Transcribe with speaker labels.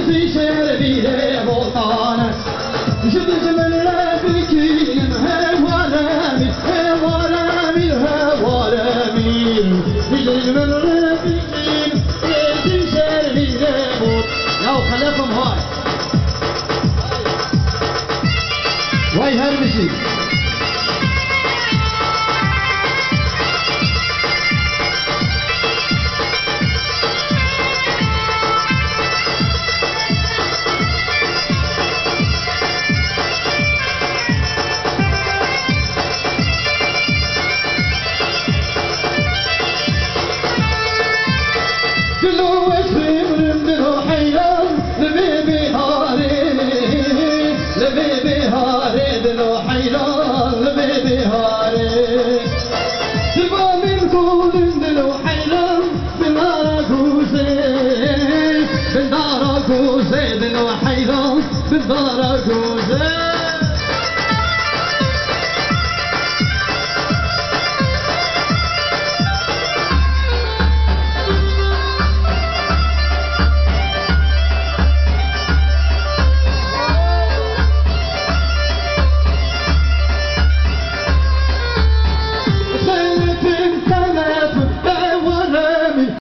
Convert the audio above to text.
Speaker 1: في شربي بوطانة جبت من ربكين هوالامي هوالامي هوالامي جبت من ربكين في شربي بوطانة يا خليكم هاي واي هرمشي بالدار جوزي